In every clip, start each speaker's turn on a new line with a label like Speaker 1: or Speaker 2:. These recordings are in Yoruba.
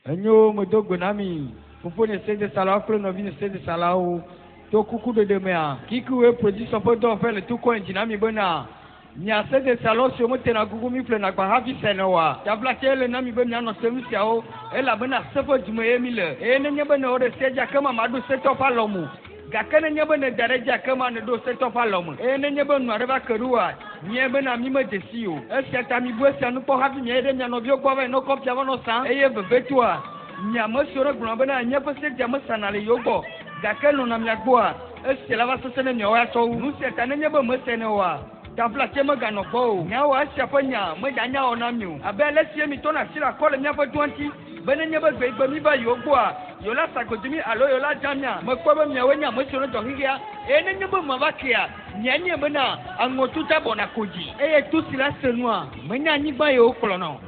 Speaker 1: Enyo modogo nami fufu ne sede sala klo no vini sede sala o to kuku de demea kiku we production po do fe le tu ko enjinami bona nya sede sala so mo tena gugu mi fle na gba happy senawa tabla chele nami be nya no semisia o ela bena sefo jumo emile e ne nya bena o de seja kama madu seto palomu gakana nya bena daraja kama ne do seto palomu e ne nya bena areba kerua nya bena mi me desio e seta mi buesa no po happy nya de nya no bio kwa no kopia no san e ye bebetua nya mo soro gbo bena nya po seja mo sanale yogo gakano na mi agboa e sela va sese ne nya wa so nu seta ne nya be mo sene wa tabla chema gano po nya wa shafa nya mo da nya ona mi abele sie mi to na sira kole nya po 20 bene nya be gbe mi ba yogo a yola sakodimi alo yola jamia mo ko be mi awenya mo soro to higia e ne nya be ma bakia nya nya be na angotu ta bona koji e tu sila senua mo nya nyi ba yo kolo no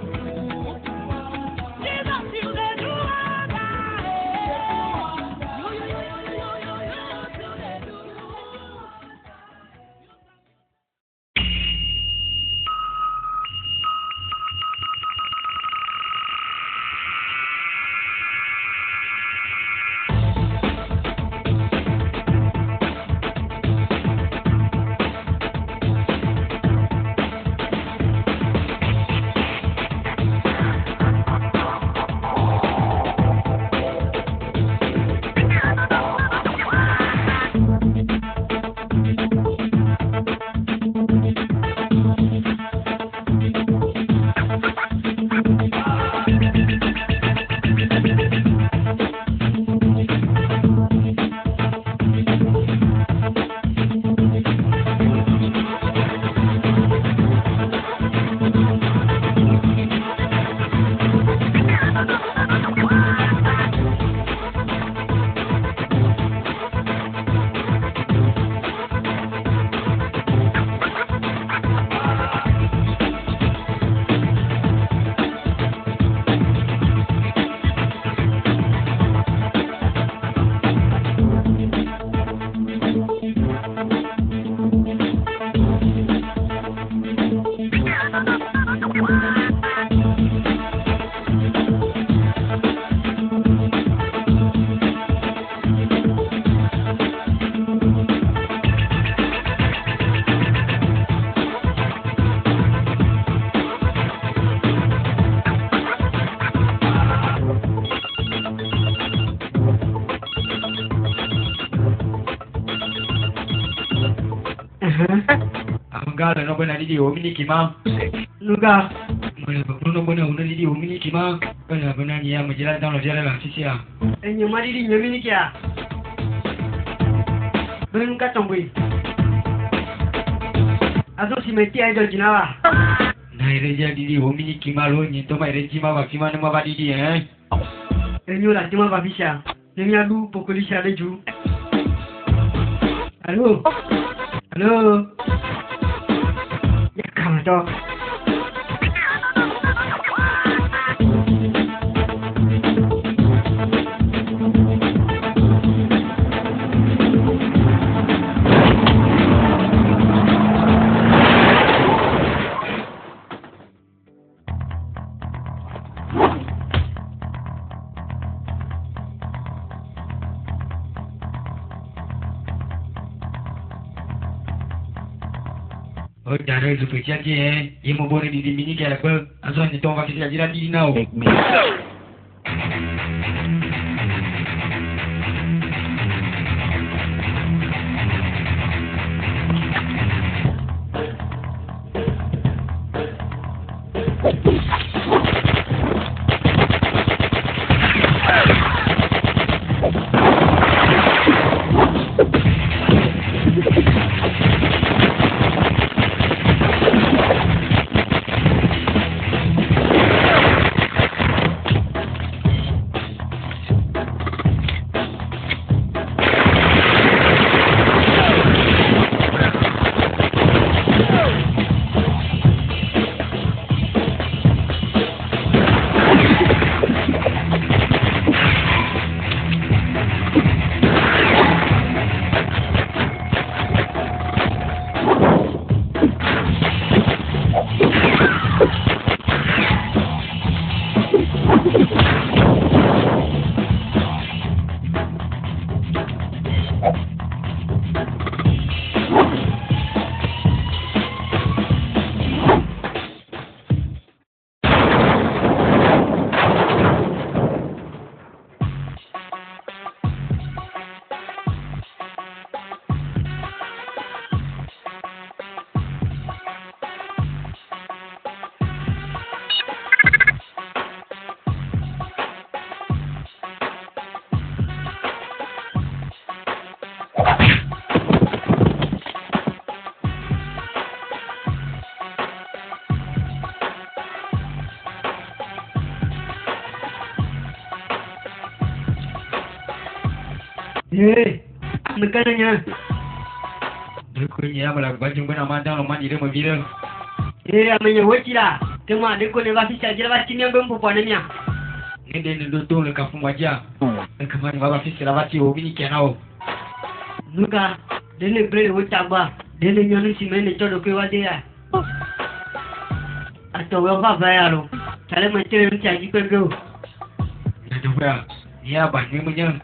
Speaker 2: Angala no bena didi omini kima. Luga. Bruno bena una didi omini kima. Bena ni ya majela dans le dialogue la fisia.
Speaker 3: Enyo mari di nyomini kia. Ben ka tomboi. Azo si meti ai do jinawa.
Speaker 2: Na ireja didi omini kima lo ni to mai rejima ba kima no ba didi
Speaker 3: Enyo la tima ba bisha. Nenya lu pokolisha leju. Allô? Allô? Come on,
Speaker 2: oh, jangan lupa jadi yang mau boleh di mini kaya apa? Asal ni tuan wakil jadi di now.
Speaker 3: Ye, mekannya.
Speaker 2: Dukun ya malah baju benar mandang loman dia membilang.
Speaker 3: Ye, amenya wati lah. Tengok dekon ni basi saja lah basi ni yang berpuannya.
Speaker 2: Ni dia duduk le kampung wajah. Kemarin bapa sih selawat sih hobi ni kianau.
Speaker 3: Nuka, dia ni boleh wati apa? Dia ni nyoni si mana jodoh ke wati lah. Atau apa bayar lo? Kalau macam ni cakap perlu.
Speaker 2: Dah cuba. Ni apa ni punya?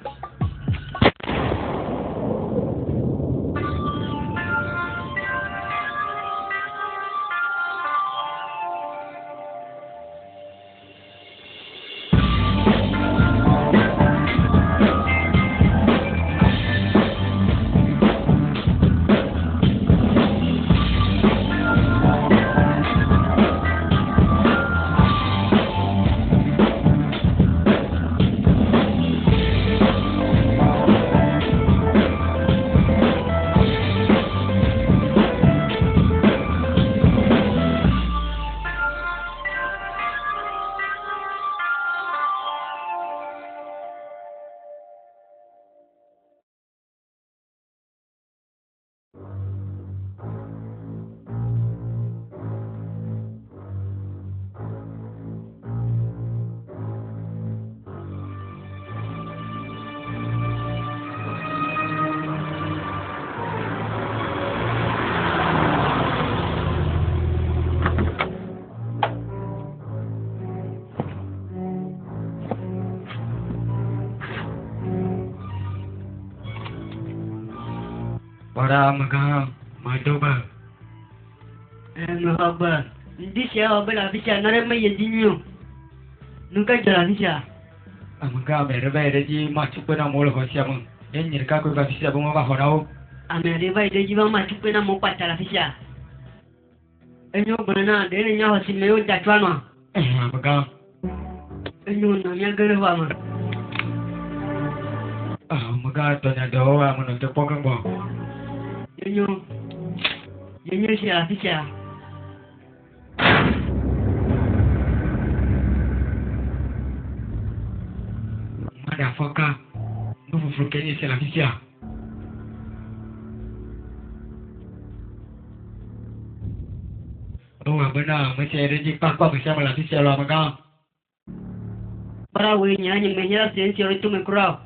Speaker 2: Para magang madoba.
Speaker 3: Mahaba. Di siapa bela bisa nara mai yadinyo. Nuka jalan bisa.
Speaker 2: Magang mereka ji macam pernah mula khusyuk mung. Yang ni kakak kau khusyuk mung apa honau?
Speaker 3: Amerika itu juga macam pernah mau pacar bisa. Enyo benar, dia ni nyawa si Leo jatuh mah.
Speaker 2: Magang.
Speaker 3: Enyo namanya gerwa mah.
Speaker 2: Magang tu ni doa menonton pokok bang.
Speaker 3: Enyo siapa bisa?
Speaker 2: Mana foka? Nufu frukeni siapa bisa? Oh benar, masih ada je papa bersama lah bisa lah magang.
Speaker 3: Para wenya yang menyerah sensi itu mekurau.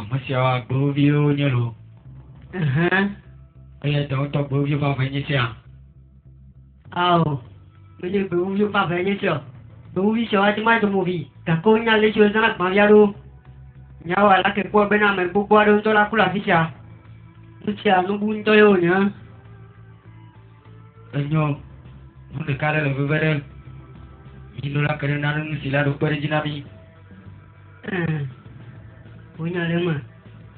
Speaker 2: Masih awak berview ni lo. Ayah tahu tak berview apa ni siang?
Speaker 3: Macam berview apa ni siang? Berview siapa cuma tu movie. Kakak ni ada siapa sangat malu. Nyawa laki kuat benar membuat ada untuk aku lah siapa. Siapa nunggu untuk yo ni.
Speaker 2: Enyo, mungkin kalau lebih berat. Inilah kerana nang sila rupa rejinami.
Speaker 3: Punya lama.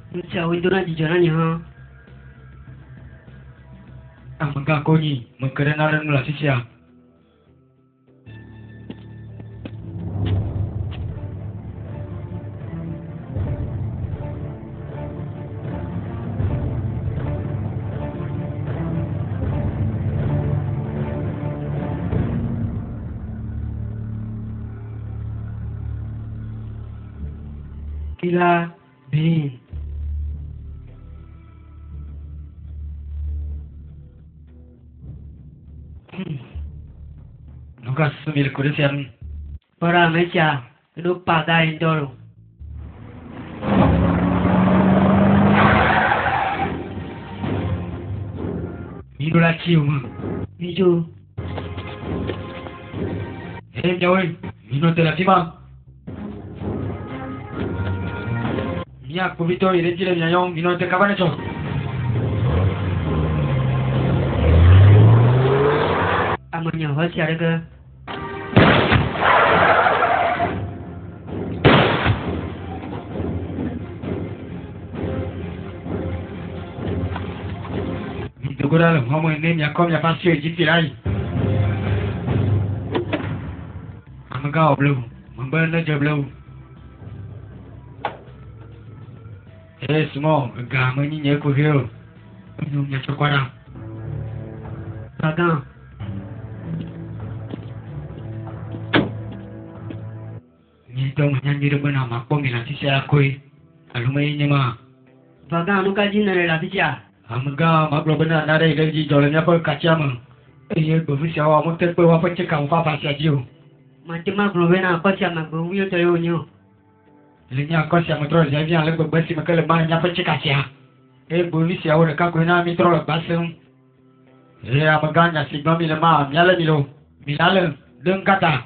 Speaker 3: Macam itu nanti jalannya.
Speaker 2: Maka kau ni, mengkerana mula siapa? Kila bin. Nukas sumil kurisian.
Speaker 3: Para meja, lupa kain dulu.
Speaker 2: Minulah cium.
Speaker 3: Biju.
Speaker 2: Jauh, minum telah tiba. Niak kubito ile jile nyayong minum teh kapan aja?
Speaker 3: Amanya hal siapa ke?
Speaker 2: Itu gua dalam ngomong ini nyakom ya pasti jadi lagi. Amagau belum, membela je belum. semua agama ni nyak ko heo. Nung nyak ko dah.
Speaker 3: Bagan.
Speaker 2: Ni tu nyanyi rebana mak pom ni nanti saya koi. Alumai ni mah.
Speaker 3: Bagan anu kaji nare la bicara.
Speaker 2: Amga mak benar nare gaji jalan apa kaca mah. Ye befu siapa mak terpe apa cekang apa saja.
Speaker 3: Macam mak benar apa sih mak beru tu yo.
Speaker 2: Linya kau siapa terus jadi yang lebih bersih mak lemah nyapa cekasya. Befu siapa orang kau nak mitro basem. Amga nasi bami lemah nyala milo. Milala deng kata.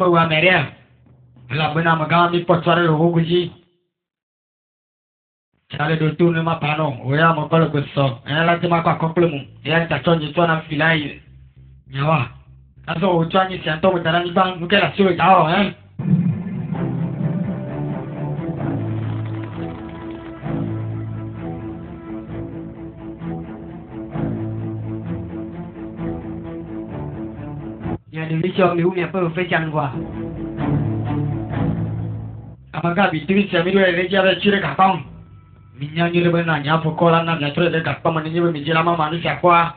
Speaker 2: Bawa meria. Lah benar amga mi potsuara logo guji. Cale do tu nama pano, oya mo kalau besok, ela cuma kau komplemu, dia tak contoh tu nak filai, nyawa, asal ujuan ni siapa berjalan ni bang, mungkin lah sulit tahu,
Speaker 3: Ya di Malaysia miu ni apa fashion gua.
Speaker 2: Amaga bitui siapa dia reja ada ciri kapang. Minyak ni lepas nanya pokolan nak nyatro dekat paman ni bermijil lama manusia kuah.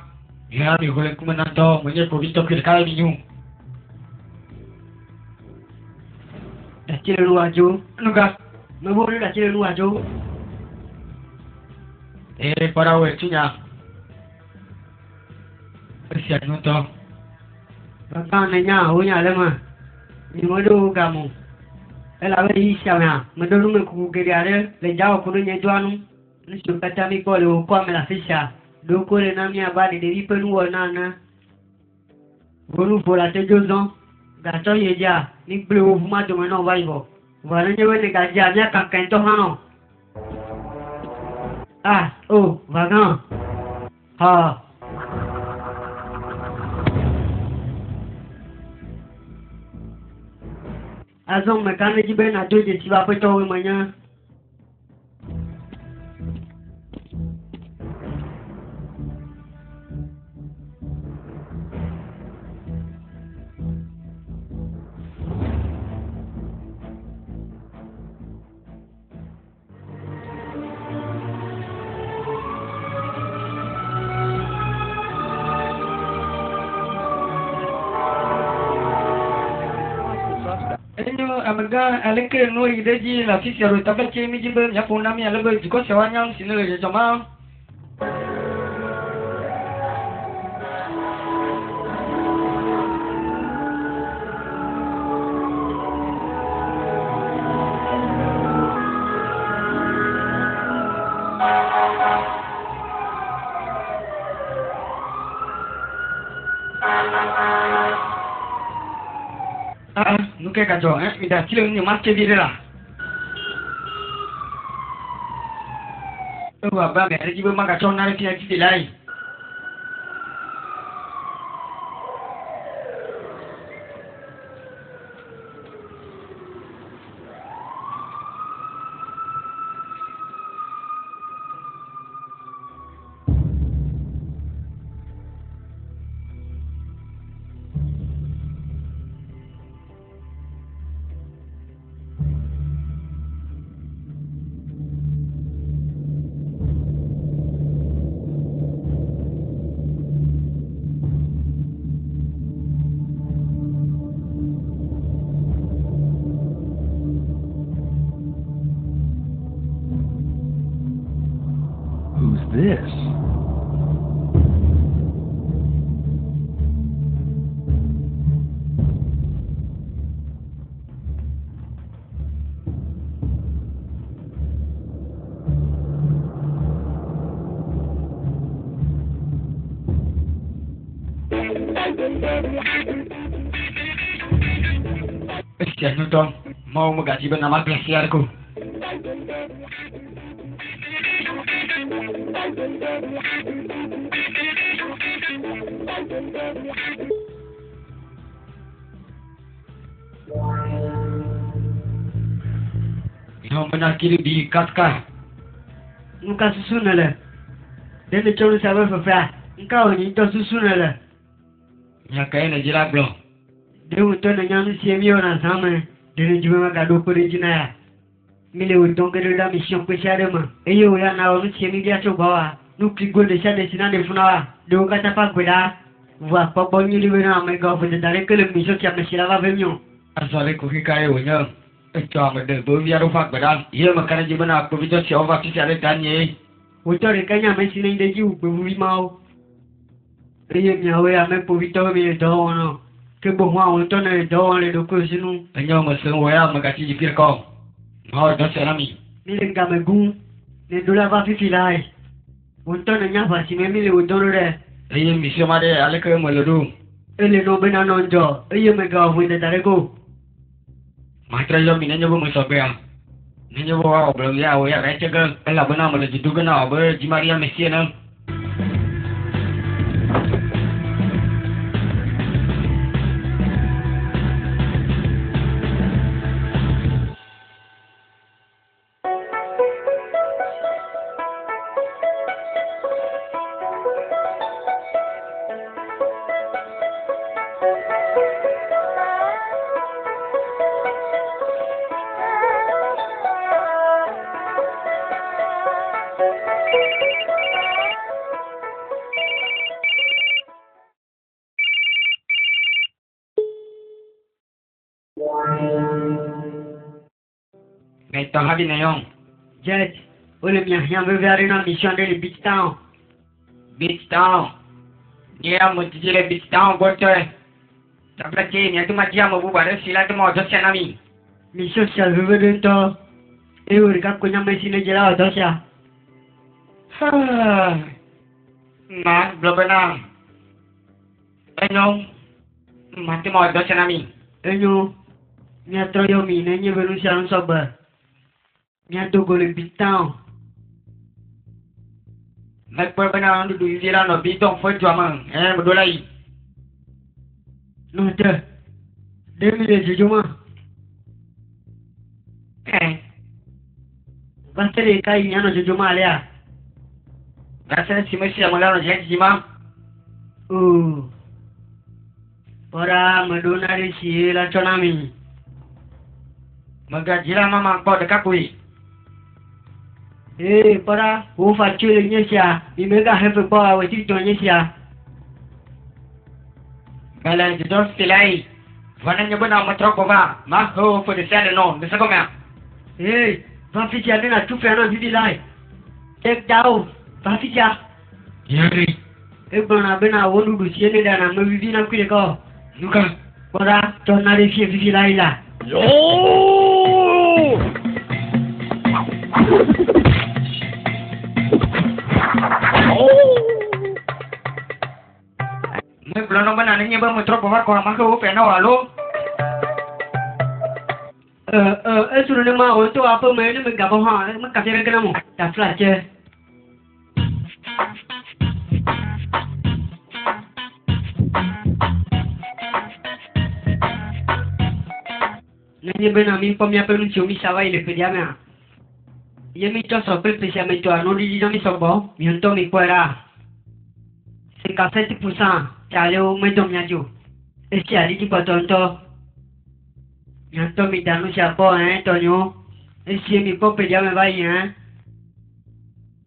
Speaker 2: Ya, boleh ku menanto, menye covid tu kira minyu.
Speaker 3: Dah ciri luar jo.
Speaker 2: Nuga,
Speaker 3: Memang dah ciri luar jo.
Speaker 2: para wetunya. Siapa nonton?
Speaker 3: Bagan nanya, hunya lama. Ni modu kamu. Ela beri siapa? Menurut aku kerja lejau aku ni jualan. Ni suka kami kalau aku ambil fisya. Doko le namanya balik dari penuh nana. Baru pola terjun. Gato ye ja. Ni belum rumah tu mana baik. Warnanya mana kerjanya kakek tu hano. Bagan. Ha. Azong mekanik juga nak tu je siapa apa tahu mana.
Speaker 2: Amaga alengke no ideji la fisi ro tabel chemi jimbe ya phone nami alebe jiko sewanya sini le jama nuke kacau, minta cium ni macam dia lah. Apa mereka juga mak kacau nari tiada tiada lain.
Speaker 4: This?
Speaker 2: Jangan dong, mau menggaji bernama Glasiarku. Yang menakiri diikatkan.
Speaker 3: Muka susu nala. Dia nak cakap siapa berfah. Engkau ni itu susu nala.
Speaker 2: Yang kaya nak jirak belum?
Speaker 3: Dia untuk nak nyanyi siamio nak sama. Dia nak juga nak gaduh pergi jenayah. Mile udon ke da mission pe sia de ma. Eyo ya na onu che mi dia so bawa. Nu prigo de sia de sina de funawa. Do kata pa gweda. Wa pa bo ni liwe na me ga fe dare ke le mission kia me sila va venyo.
Speaker 2: Asale ko ki kai o nya. Cho mà được bố vía đâu phát bởi đó. Yêu mà cái này chỉ bên nào, vì cho xéo và phía để tán nhỉ.
Speaker 3: Ủa cho đến cái nhà mấy xin anh để chịu bởi vì mau. Bây giờ nhà ơi à mấy bố vì tôi bây giờ đâu nó. Cái bộ hoa ổn cho này đâu này đâu cơ xin không.
Speaker 2: Anh nhau mà sướng với mà cả chỉ phía con. Thôi đó sẽ làm gì.
Speaker 3: Nên đừng cả mấy gung. Nên đôi là vào phía lại. Ổn cho này nhà phải xin mấy ổn cho nó đây.
Speaker 2: Bây giờ mình xem mà đây, anh cứ mà lừa đu.
Speaker 3: Ê lên nó bên nào non cho. Bây giờ mấy gạo với để tare cô.
Speaker 2: Matra yo mina nyobo mo sobe. Ni nyobo wa oblo ya o ya ra chega. Ela bana mo le jidu bana obo ji Maria Messi na. Ngày tao happy này không?
Speaker 3: Jet. Oleh yang berbiara na mission dari beach town.
Speaker 2: Beach town. Dia mau jadi beach town bocor. Tapi je ni tu macam mau buat sila tu mau jadi nami.
Speaker 3: Mission sel berbiara tu. Urika punya mesin aja lah tu sia.
Speaker 2: Nah, belum benar. Anyong. Mati mau jadi nami.
Speaker 3: Enyo. Nya troyo mi nenye belu siang sabar. Nya tu golek beach town.
Speaker 2: Nak benar duduk di dalam bitong foi cuma. Berdua lagi.
Speaker 3: No ada. Demi dia jujuma. Pasti kai nya no jujuma alia.
Speaker 2: Rasa si Messi yang malam jadi jima.
Speaker 3: Ora medunari si la chonami.
Speaker 2: Maka jila mama kau dekat kui.
Speaker 3: Para wo fa chui nya sia. Ni mega have ba wa ti to nya sia.
Speaker 2: Kalau judul silai. Wanang nyoba nak metrok ba. Mah ho for the sand no. Bisa kau ngap.
Speaker 3: Va fi sia na tu fa no di lai. Tek dau. Va fi sia.
Speaker 2: Yari.
Speaker 3: Bana bena wo du sia ne da na me vi na ku de ko.
Speaker 2: Nuka.
Speaker 3: Para tonari fi lai la.
Speaker 1: Yo!
Speaker 2: Mới belum nombor nanti bang metro bawa kau mak kau pernah walu.
Speaker 3: Suruh nama untuk apa main ni menggabung ha, mengkasih kena mu. Tak flash je. Nanti benar mi pemia pelun cumi sawai le kerja mana. Ia mi tu sopel pesiam itu anu di dalam mi sobo, mi untuk mi kuara. Sekasih ti pusang, calo mi dom nyaju. Hari ti patonto. Nyanto mi danu siapa Tonyo. Mi pun pesiam bayi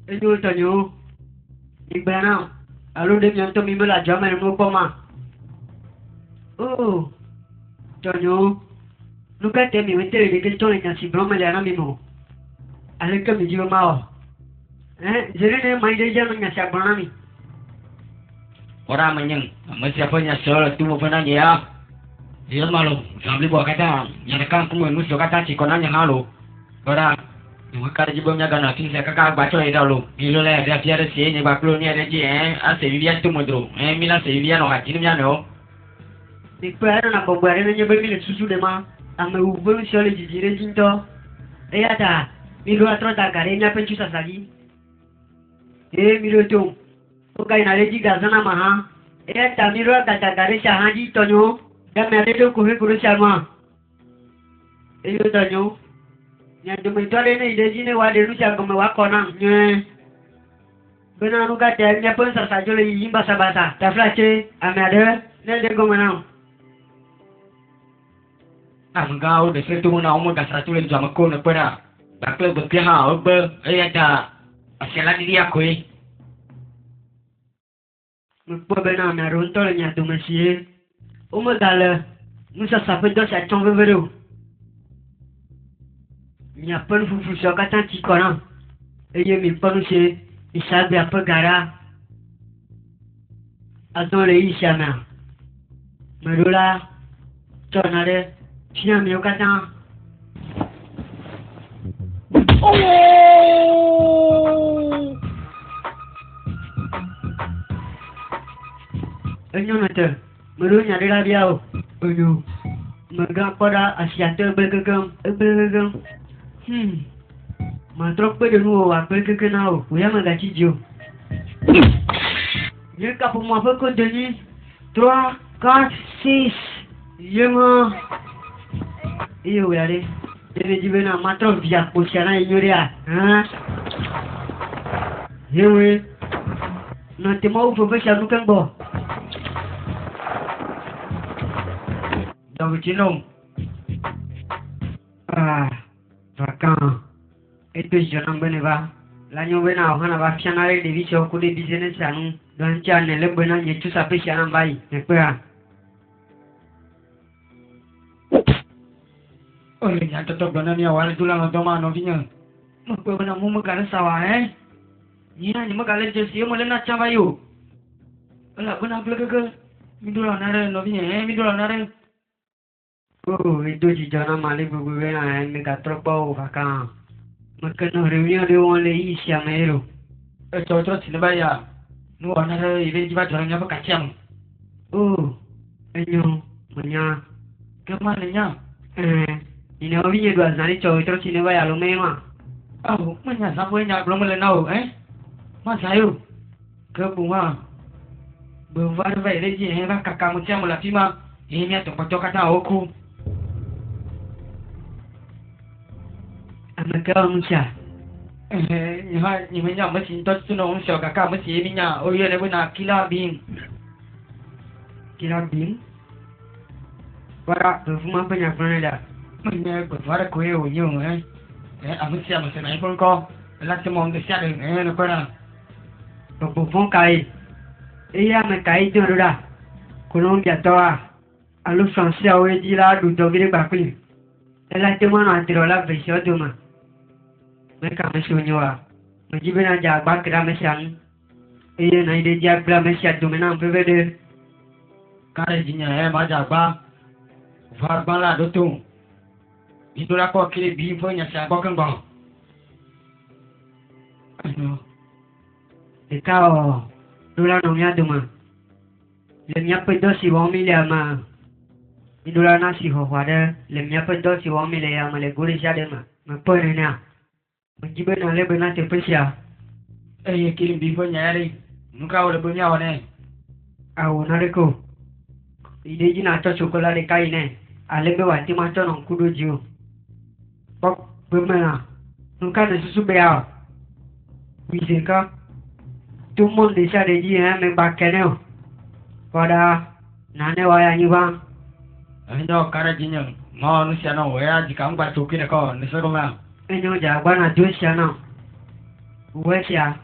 Speaker 3: Itu Tonyo. Ibarat, alu dia nyanto mi belajar mana mu poma. Tonyo. Luka temi wentere de kelto ni nasi broma le ana mimo. Aleka mi jiwa mau. Jadi ne mai de jam nasi abona mi.
Speaker 2: Orang menyeng, masih apa nyasol tu mau pernah ya? Dia malu, kami buat kata, yang dekat pun manusia kata cikonan yang halu. Orang, kalau jibomnya kan nanti saya kakak baca itu dulu. Bilo le dia tiada sih, ni bakul ni ada je, Sevilla tu modro, Milan Sevilla no hati ni no.
Speaker 3: Nikpa nak buat ni bagi susu dema. Ame ubun siole jijire jinto. Ada, milo atro da garenya pencusa lagi. Milo tu. Bukai naleji gazana maha. Ada milo da gare sahaji tonyo. Dan mereka kuhe kuru sama. Iyo tonyo. Yang demi tu ada ni ideji ni wade lu jago mewa konang. Benar nu kata ni pun sersajo le yin basa-basa. Taflace, ame ada. Nelde gomenang.
Speaker 2: Engkau dah setu mana umur dah 100 lagi sama kau nak pernah. bakle bekle ha obe ayata asela di dia koi
Speaker 3: Mpo bena na ronto le nya domasie. O magala. Musa sape do sa chong vevero. Nya pen fufu so katan ti koran. Eye mi ponu se isabe apa gara. Adon le ishana. Merula tonare tia mi o katan. Oh! Enyo nata, meru nyari lah dia. Enyo, megang pada asiate bergegam. Mantrok pada nuo apa kekenau, uya magaci jo. Ye kapu apa kau jadi? 3, 4, 6. Ye mah. Iyo uya deh. Jadi jibena mantrok dia posiana inyo dia. Ye we. Nanti mau profesor bukan boh.
Speaker 2: Dawi Chinong.
Speaker 3: Vacan. Itu jangan beneva. Lanyo bena ohana vakianare de vicio kude business anu. Dan channel le bena nyetu sape siana bai. Nekpa.
Speaker 2: Oleh nya tetap bena ni awal tulang otoma no vinya.
Speaker 3: Nekpa bena mu magala sawa Nya ni magala jesi mo le na chabayu. Ala bena blege midula nare no vinya midula nare. Oh, itu jijana malik bubu na yang megatrok bau kakak. Makan reunion dia orang lagi siang ero.
Speaker 2: Cocok sini bayar. Nu ana ile jiba jorangnya apa kacang.
Speaker 3: Oh, enyo, menya.
Speaker 2: Kemana nya?
Speaker 3: Ini orang ni dua nari cocok sini bayar lo memang.
Speaker 2: Oh, menya sampai nya belum melenau, Mas ayo. Ke bunga. Bawa baik lagi, bak kakak macam mula cima. Ini atau kocok kata aku.
Speaker 3: Amaka mucha.
Speaker 2: Ni menya masih tot sunong sio kakak masih minya. Oh iya lebu nak kila bing.
Speaker 3: Kila bing. Wara berfuma banyak mana dah.
Speaker 2: Menya berwara kue unyung amusia masih naik pun kau. Lah semua orang siapa nak kena.
Speaker 3: Berfuma kai. Iya mekai tu dah. Kolong jatuh. Alu Francia awak jila duduk di bakul. Elah cuma nak terolah besok tu mah. Mereka masih nyawa. Menjibena jaga kira mesyang. Iya naik dia jaga mesyang tu mana ambil beda.
Speaker 2: Kare jinya macam apa? Farbala dotung. Itulah kau kiri bifonya siapa kan bang?
Speaker 3: Aduh. Dekau. Dula nomnya tu mah. Lemnya pedo si wong milia mah. Idola nasi ho wada. Lemnya pedo si wong milia mah le guri siade mah. Apa ni nak? Menjibena le benar terpesia.
Speaker 2: Kirim bifonya hari. Muka udah punya awak
Speaker 3: Awu nareko. Ide jina atau chocolate kai ne. Ale be wati macho non kudo jiu. Pok bemana. Nuka de susu bea. Biseka. Tumon desa de ji me bakene. Pada nane waya ni bang.
Speaker 2: Enyo kare jinya. Mau nusia no waya jika ungpa tuki ne kau nisarunga.
Speaker 3: Enyo jaga na jus sana. Uwes ya.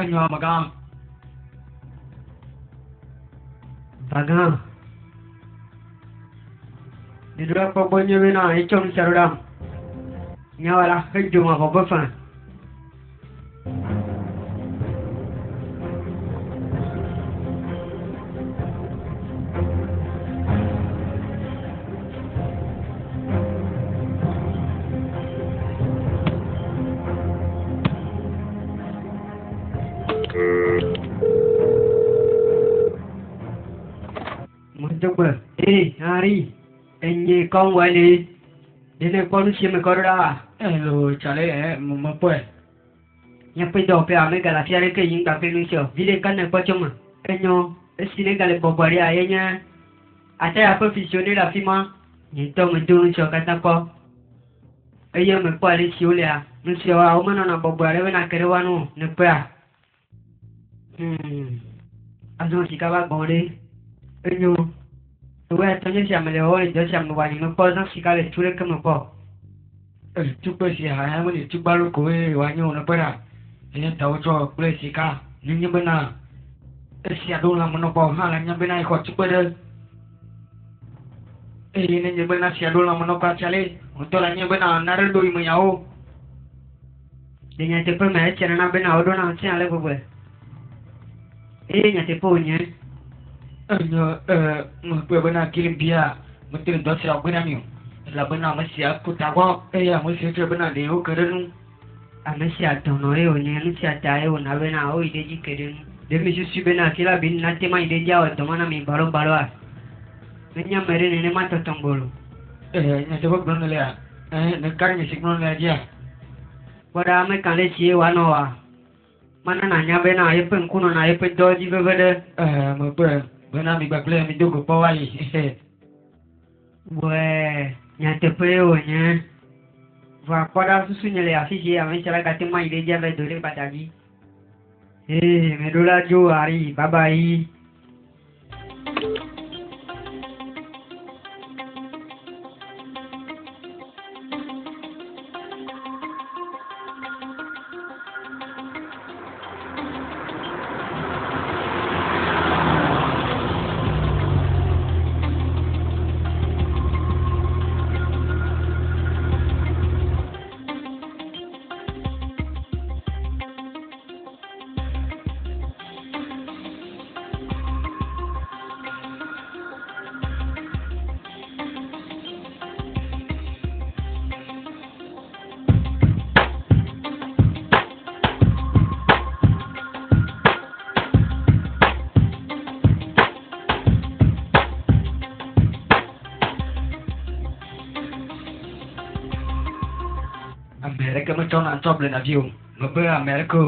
Speaker 2: Enyo magang.
Speaker 3: Bagang. Didura ko bonyo bina ichong sarudam. Nyawala hejuma ko bafan. Coba, hari enye kong wali, dene konu siapa korda?
Speaker 2: Lo cale mampu.
Speaker 3: Yang pedo pe ame galasi are ke ying tapi nucio, vile kan ne pachoma. Enyo, esine gale bobari ayenya. Ata apa visione la fima, nito mendu nucio kata ko. Eya me pali siulia, nucio a umana na bobari we na kerewanu, ne pa. Azo sikaba bode. Enyo. Tuwe tonyo siya maleo ni do siya mwani mo po sang sikale chule kamo po.
Speaker 2: tu pe si ha mo ni tu ba lu ko e wa nyu na pa ra ni tao cho ple si ka ni bena si adu la mo po ha la nya bena ko tu pe de ni bena si adu la mo pa chale untuk la nya bena na re do mo yao
Speaker 3: Dengan tipe mai chana bena odo na chen ale bobo. Nya tipe nya.
Speaker 2: Mo pe bena kirim dia, mesti do sia bena mi. La bena mesti aku tawa, ya mesti tu bena de o keren.
Speaker 3: Amesi atono e nya lu sia tae ona bena o ide ji keren. Demi susu bena kila bin nanti mai de jawa to mana mi baro baro a. Nya mere ne ma to tombolo.
Speaker 2: Nya tipe bena le. Nekar ni signo le dia.
Speaker 3: Pada ame kale cie wano wa. Mana nanya bena aye pen kuno na aye pen doji bebede.
Speaker 2: Mo pe bena mi bakle mi dogo pawai.
Speaker 3: Weh, nyate peo nya. Va pada susu nyele afisi ame chala kati mai de jabe dole patagi. Medula jo hari, bye bye.
Speaker 2: America mới cho nạn chọc lên avion, mà bây America.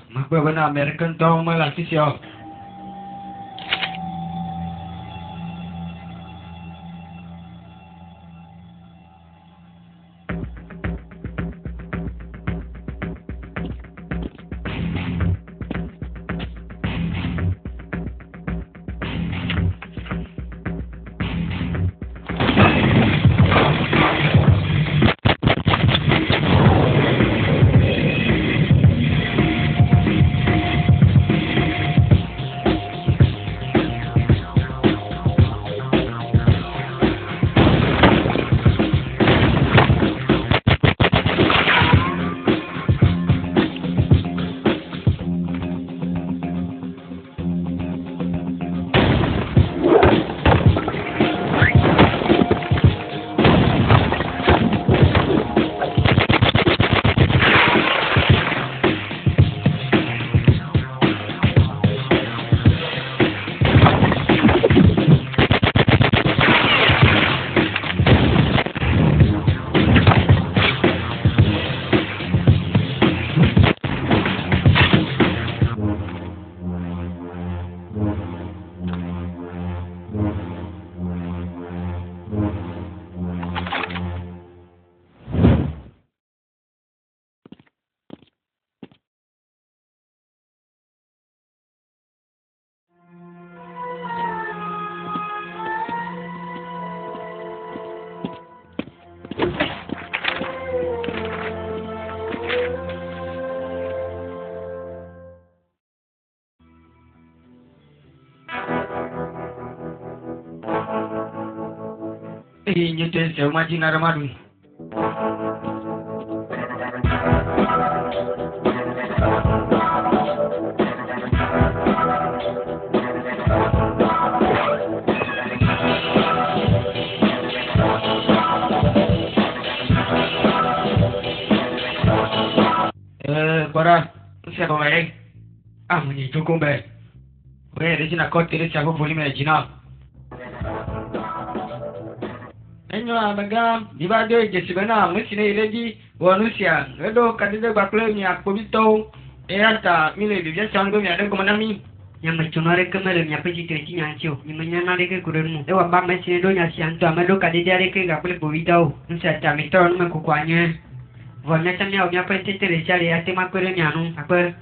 Speaker 2: Mà bây bên American tao mới là cái gì? Như trên sớm mà chỉ là mà đúng. Bora, você vai aí? Mình chú công bè. Vậy đấy chính là có tiền trả của phụ nữ gì nào? Enyo baga di bado je sibana musine ileji wanusia edo kadide bakle mi akobito eata mile bibia chango mi ade komanami
Speaker 3: yang menconore kemel nya pe jitu ci nya cio ni menya na de ke kuremu e wa ba me sine do nya si anto amedo ka de de ke ga pele bovitao nsa ta mi to no me kukwanye vonya tamia o nya pe te te chale ya te ma kwere nya nu apa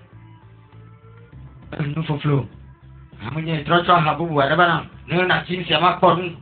Speaker 2: nu foflo amanya trocho habu buat apa nak nak cin siapa pon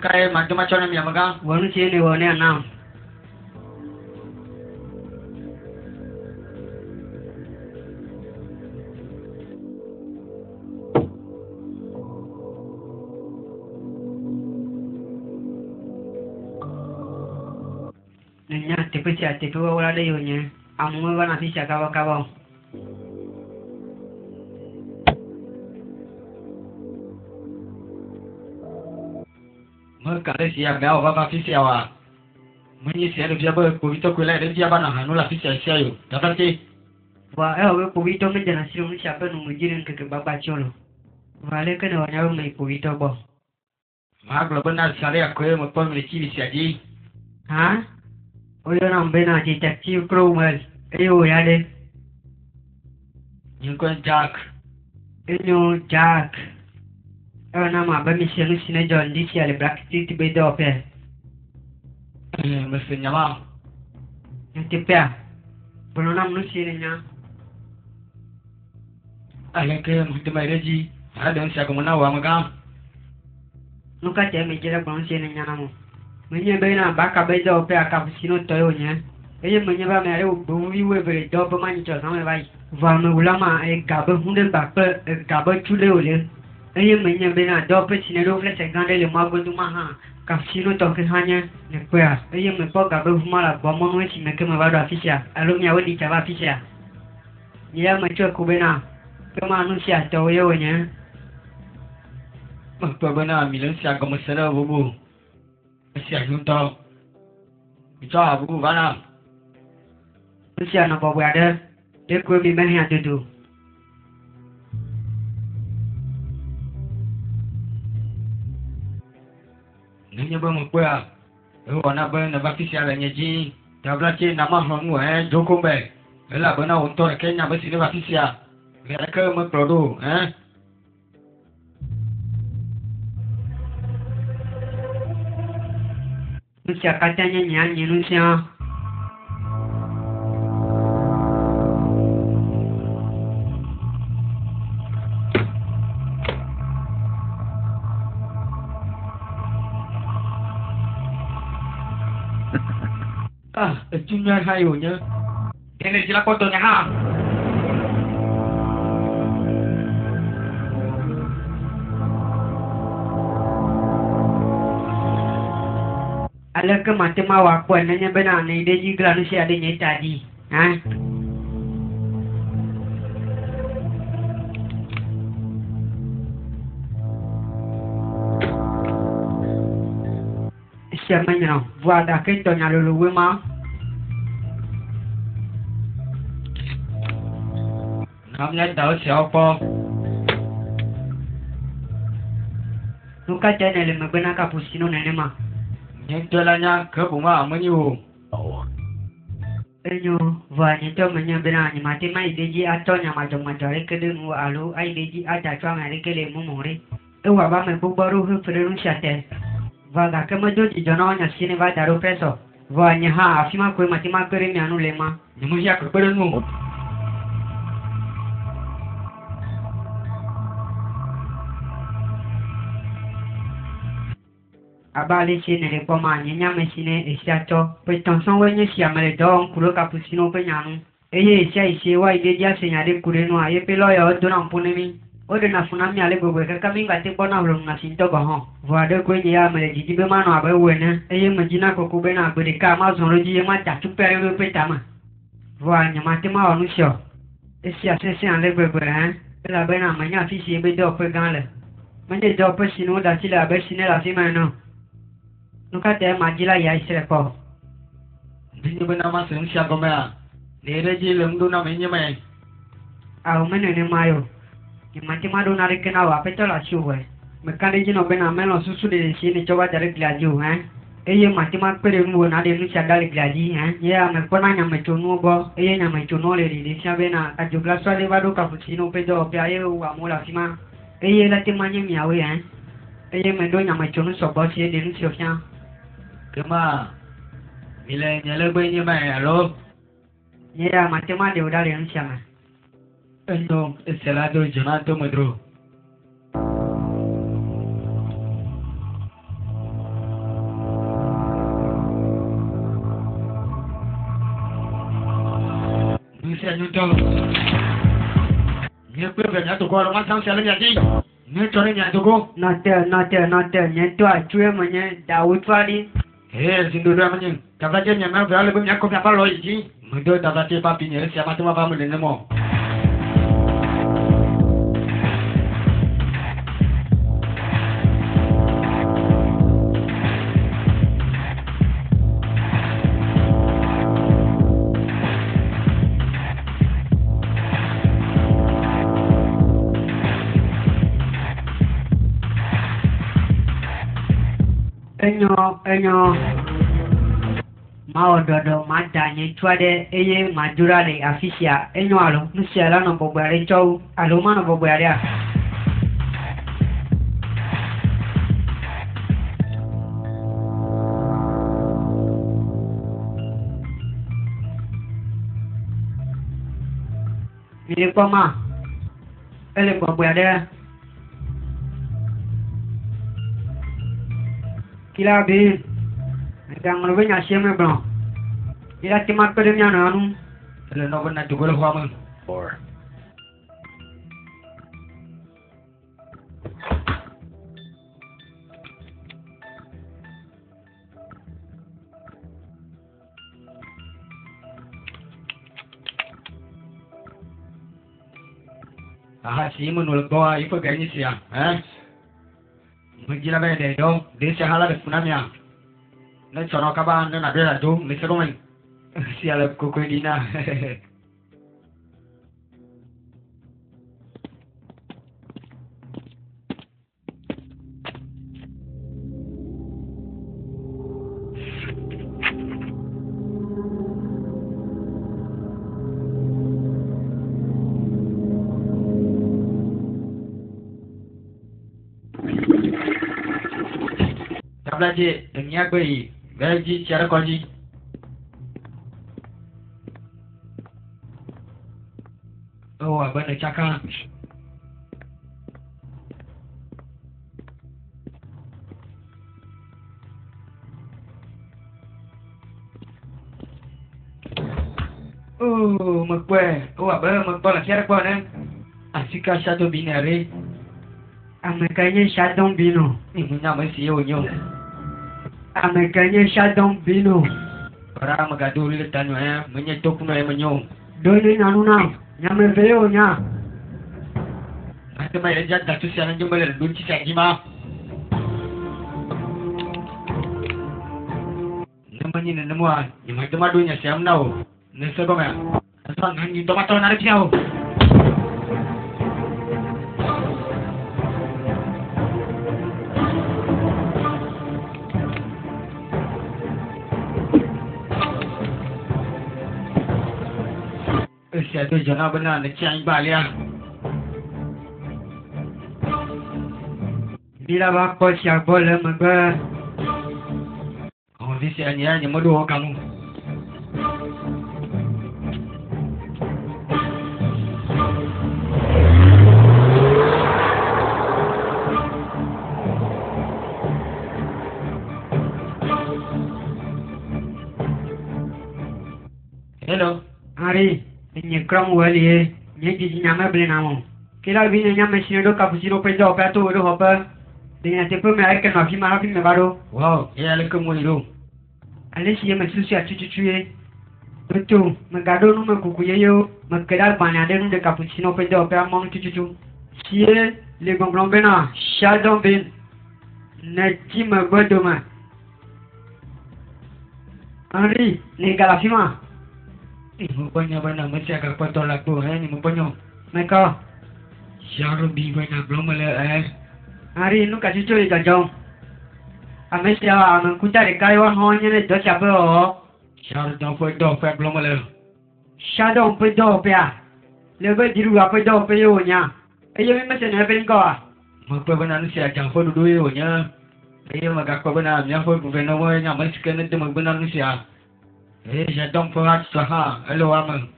Speaker 2: Kai macam-macam ni magang.
Speaker 3: Wanu sini wanu anam. Nenya tipe siapa tipe wala ada yonya. Amu wana si siapa kawan.
Speaker 2: Mereka siap dah apa pasti siapa. Mungkin siapa siapa kubito kuila ada siapa nak hanu lah siapa siapa. Dapat sih.
Speaker 3: Wah, we kubito menjana siapa siapa numujirin ke bapa colo. Wale kan orang yang mai kubito boh.
Speaker 2: Mak lepas sekali aku yang mau melihat siapa.
Speaker 3: Ha? Oyo nambe na ji taxi kromal. Ayo ya de.
Speaker 2: Yung kau Jack.
Speaker 3: Enyo Jack. Nama abang misalnya sini John di sini Black Street beda apa?
Speaker 2: Mesti nyama.
Speaker 3: Yang tipe ya? Belum nama sini nya.
Speaker 2: Alah ke mesti mai reji. Ada yang siapa mana wah magang.
Speaker 3: Nuka cewek meja belum sini nya namu. Menya bena baka beda apa? Akap sini toyo nya. Ini menya ba mere bumi webere dopo mani cakap sama bayi. Wame ulama gabe hunden bakpe gabe cule oleh. Ini menya bena dopo sini dopo segande le mago tu maha. Kasino toke hanya nekua. Ini mepo gabe humala bomong wesi meke mewadu afisya. Alumni awal di cawa afisya. Ia macam kubena. Kemanusia toyo nya.
Speaker 2: Apa benar milen siapa mesra bubu. Siapa junta. Bicara bubu mana?
Speaker 3: Siapa nak bawa ada? Dia kau bimbang yang tu.
Speaker 2: Nanya bang apa? Orang apa nak bagi siapa nyaji? Dah belajar nama orang Joko Mbak. Elah benar untuk Kenya bersih bagi siapa? Mereka memprodu,
Speaker 3: Nusia katanya nyanyi Nusia.
Speaker 2: Junior hayunya. Ini sila kotornya ha.
Speaker 3: Alah ke macam awak pun nanya benar ni dia juga Nusia adanya tadi. Ha? Siapa ni? Buat dah kita nyalu mah.
Speaker 2: Namanya tahu siapa?
Speaker 3: Nuka channel me bena cappuccino nene ma.
Speaker 2: Nyentulannya ke bunga menyu.
Speaker 3: Enyo va nyento menya bena ni mati mai deji ato nya ma jong ma jare ke de mu alu ai deji aja chwa ma re ke le mu mori. E wa ba me bu baru hu frenu chate. Va ga ke mo jo ji jono nya sine va daru preso. Va nya ha afima ko mati ma kere mi anu lema.
Speaker 2: Nemu ya ke berenu.
Speaker 3: Abali sine le poma nya me sine e siato. Pe tonson we nya sia me do kulo cappuccino pe nyanu. Eye sia ise wa ide dia senyade kurenu aye pe lo yo do na mpone mi. O de na funa mi ale gogo ka kami ngate bona lo na sinto go ho. Wa de ko nya me le jiji be mano abe we ne. Eye me jina ko ku be na be ka ma zon lo ji ma ta tu pere lo pe tama. Wa nya ma te ma onu sio. E sia se se ale gogo hein. La be na ma nya fi si be do pe gan le. Me de do pe sino da ti la be sine la fi ma no. Nuka te majila ya isre ko.
Speaker 2: Bini bena masuk siapa mea? Nereji lemdu na menye me.
Speaker 3: Au mene ne mayo. Ki mati madu nare kena wa peto la chuwe. Mekane jino bena melo susu de sini coba dari glaju hein. Eye mati mak pere mu na de nu chadali glaji hein. Ya me kona nya me chunu bo. Eye nya me chunu le di sia bena ka jugla swale badu cappuccino pedo pe aye wa mula sima. Eye la te manye miawe hein. Eye me do nya me chunu so bo sie de nu siofia.
Speaker 2: Kema. Mile nyale benye me alo.
Speaker 3: Ya mati ma de udale nu sia me.
Speaker 2: Endo eselado jonato medro. Bisa nyuto. Ni pe be nyato ko ma sang sele nyati. Ni tore nyato ko.
Speaker 3: Not nyeto achue mwenye da utwali.
Speaker 2: Sindura menye. Kabla nya me vale be nyako pa lo yi. Mudo tabati papi ni sia matu ma pa mu ne mo.
Speaker 3: Enyo mao dodo madanye twade eye majurale afisia enyo alo nusiala no bobare chou alo mano bobare a Mire poma ele bobare Kila be dang lo nya sieme bro ila timat ko dem nya nanu
Speaker 2: Le no bena tu golo hwa
Speaker 4: 4.
Speaker 2: Aha si menul ko ipo ganyi sia, Mengila be de do, de sahala de punamia. Na chono kaban na de do, ni se romen. Sia le ko dina. Belajar dengan baik, gaji cara koji. Oh, abang nak cakap. Oh, makwe. Oh, abang makwe nak cara kau ni. Asika satu binari.
Speaker 3: amekanye shadon bino
Speaker 2: Ini nama siyo nyo.
Speaker 3: amekanye shadon bino
Speaker 2: Para magaduli tanyo menyetok na menyo.
Speaker 3: doni nanuna nyame veo nya
Speaker 2: Nanti mai rejat dah tu siang jumpa le dunci sak jima. Namanya nemua, yang macam madunya siam nau. Nesa kau mah. Asal hangi tomato narik siau. Malaysia tu jangan benar nak cari balik ah.
Speaker 3: Bila bapa siap boleh mengga.
Speaker 2: Oh, di sini hanya dua kamu. Hello.
Speaker 3: Hari, ini kram wali, ini jadi nama beli nama. Kira bini nama mesin itu cappuccino peda apa tu itu apa? Dengan tipe mereka nafi marafi baru.
Speaker 2: Wow, ya lekom itu.
Speaker 3: Alis ia mensusi cucu-cucu. Betul, megado nu mekukuye yo, mekedal banyak nu de cappuccino peda apa mau cucu-cucu. Sie le gomblon bena, shadon ben. Nanti megado mah. Hari, ni galafi mah.
Speaker 2: Mupanya banyak macam apa tu laku ni mupanya.
Speaker 3: Mereka.
Speaker 2: Syarul bi banyak belum mula
Speaker 3: Hari nu kasih cuci jauh. Ame siapa ame kuda rekai wah hanya ni dah siapa oh.
Speaker 2: Syarul dompet belum mula.
Speaker 3: Shadow pedo pia. Lebih diru apa pedo pio nya. Ayo memang saya nak beli kau ah.
Speaker 2: Mapa benar ni saya jangan foto dulu nya. Ayo maka apa benar yang foto benar nya masih kena tu benar ni saya. Saya dompet saha. Hello aman.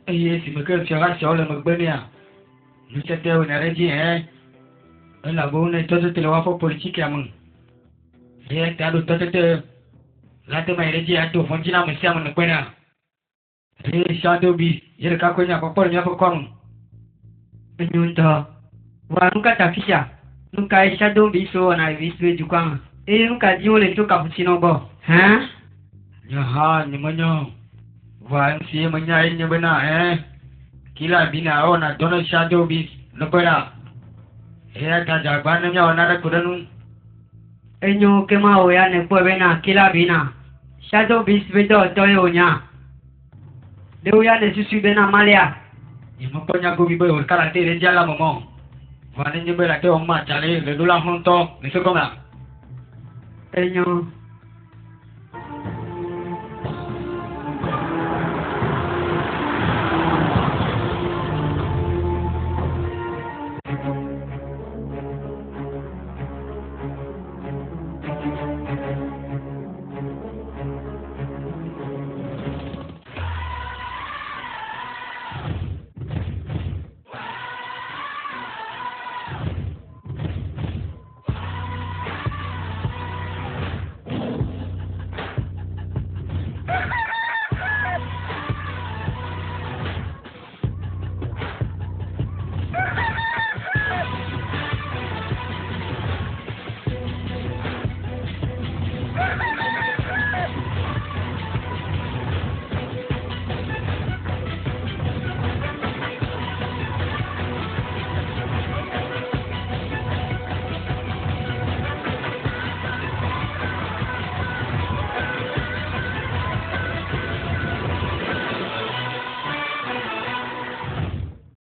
Speaker 2: Si maka saya soal benar. Ni saya tahu nak reji Ela bune todo te lo va por politique amon. Te ado todo te la te mai reji atu fonjina me siamo na kwena. Shadow bi yere ka kwenya ko por nya ko kon.
Speaker 3: Penyunta. Wa nuka tafisha. Nuka shadow bi so na viswe jukang. Nuka dio le to cappuccino bo. Ha?
Speaker 2: Ya ha ni manyo. Wa si manya ni bena Kila bina ona dono shadow bi no kwena. Dah jawapan ni orang ada kurang.
Speaker 3: Enyo kemau ya ne bena kila bina. Shadow bis bedo toyo nya. Deu ya ne susu bena malia.
Speaker 2: Ni mukanya aku bibo orang te reja la momo. Wane ni bela te omma chale le dula honto ni sokoma.
Speaker 3: Enyo